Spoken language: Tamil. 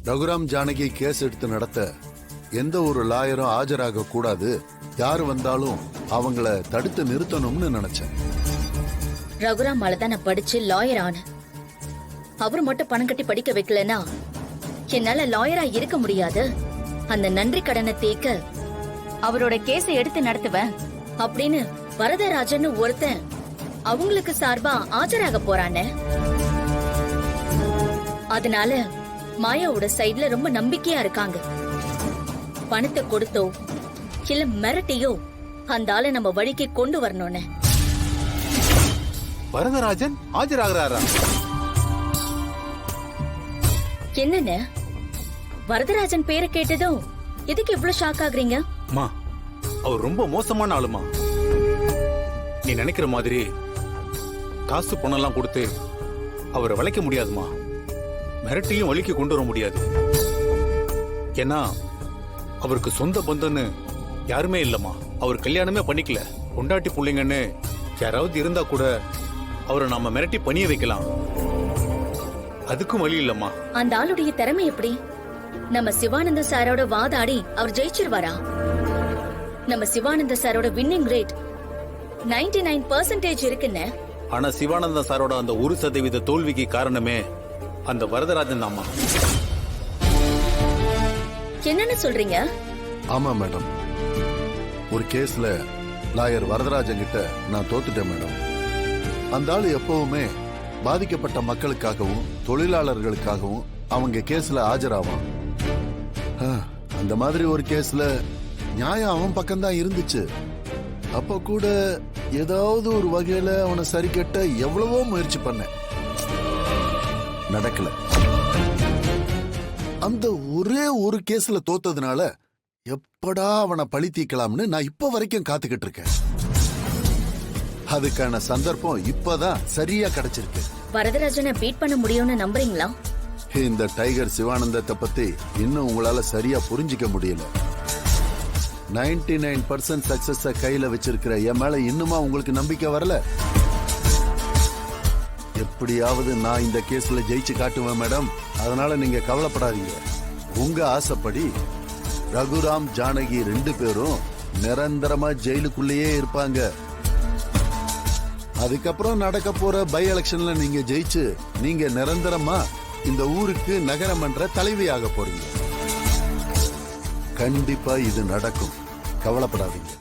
ரகுராம் ஜானகி கேஸ் எடுத்து நடத்த எந்த ஒரு லாயரும் ஆஜராக கூடாது, யாரு வந்தாலும் அவங்கள தடுத்து நிறுத்தணும்னு நினைச்சேன். ரகுராம் மேலதான் நான் படிச்சு லாயர் ஆன. அவரு மட்டும் பணம் கட்டி படிக்க வைக்கலன்னா என்னால லாயரா இருக்க முடியாது. அந்த நன்றி கடனை தேக்க அவரோட கேஸை எடுத்து நடத்துவேன் அப்படின்னு வரதராஜன் ஒருத்தன் அவங்களுக்கு சார்பா ஆஜராக போறானே. அதனால மாயாவோட சைடுல ரொம்ப நம்பிக்கையா இருக்காங்க. பணத்தை கொடுத்தோ இல்ல மிரட்டியோ அந்த ஆளை நம்ம வழிக்கு கொண்டு வரணும்னு. வரதராஜன் ஆஜராகிறாரா? என்னன்னு வரதராஜன் பேரை கேட்டதும் எதுக்கு இவ்வளவு ஷாக் ஆகுறீங்க? அம்மா, அவர் ரொம்ப மோசமான ஆளுமா. நீ நினைக்கிற மாதிரி காசு பணம் கொடுத்து அவரை வளைக்க முடியாதுமா. மிரட்டியும் வழிக்கு கொண்டு வர முடியாது. ஏன்னா அவருக்கு சொந்த பந்தன்னு யாருமே இல்லம்மா. அவர் கல்யாணமே பண்ணிக்கல. பொண்டாட்டி பிள்ளைங்கன்னு யாராவது இருந்தா கூட அவரை நாம மிரட்டி பணிய வைக்கலாம். அதுக்கும் வழி இல்லம்மா. அந்த ஆளுடைய திறமை எப்படி? நம்ம சிவானந்த சாரோட வாதாடி அவர் ஜெயிச்சிருவாரா? நம்ம சிவானந்த சாரோட வின்னிங் ரேட் 99% இருக்குன்னு. ஆனா சிவானந்த சாரோட அந்த 1% தோல்விக்கு காரணமே அந்த வரதராஜன் தாம்மா. என்னன்னு சொல்றீங்க? ஆமா மேடம், ஒரு கேஸ்ல லாயர் வரதராஜன் கிட்ட நான் தோத்துட்டேன் மேடம். அந்த ஆளு எப்பவுமே பாதிக்கப்பட்ட மக்களுக்காகவும் தொழிலாளர்களுக்காகவும் அவங்க கேஸ்ல ஆஜராவான். அந்த மாதிரி ஒரு கேஸ்ல நியாயம் அவன் பக்கம்தான் இருந்துச்சு. அப்ப கூட ஏதாவது ஒரு வகையில அவனை சரி கட்ட எவ்வளவோ முயற்சி பண்ண, நடக்கல. அந்த ஒரே ஒரு கேஸ்ல தோத்ததுனால எப்படா அவனை பழி தீக்கலாம்னு நான் இப்ப வரைக்கும் காத்துக்கிட்டு இருக்கேன். அதுக்கான சந்தர்ப்பம் இப்பதான் சரியா கிடைச்சிருக்கு. வரதராஜனை பீட் பண்ண முடியும்னு நம்புறீங்களா? இந்த டைகர் சிவானந்தத்தை பத்தி இன்னும் உங்களால சரியா புரிஞ்சிக்க முடியல. 99% சக்சஸ் கையில வச்சிருக்கிற என் மேல இன்னுமா உங்களுக்கு நம்பிக்கை வரல? எப்படியாவது நான் இந்த கேஸ்ல ஜெயிச்சு காட்டுவேன் மேடம். அதனால நீங்க கவலைப்படாதீங்க. உங்க ஆசைப்படி ரகுராம் ஜானகி 2 பேரும் நிரந்தரமா ஜெயிலுக்குள்ளேயே இருப்பாங்க. அதுக்கப்புறம் நடக்க போற பை எலெக்ஷன்ல நீங்க ஜெயிச்சு நீங்க நிரந்தரமா இந்த ஊருக்கு நகரமன்ற தலைவியாக போறீங்க. கண்டிப்பா இது நடக்கும், கவலைப்படாதீங்க.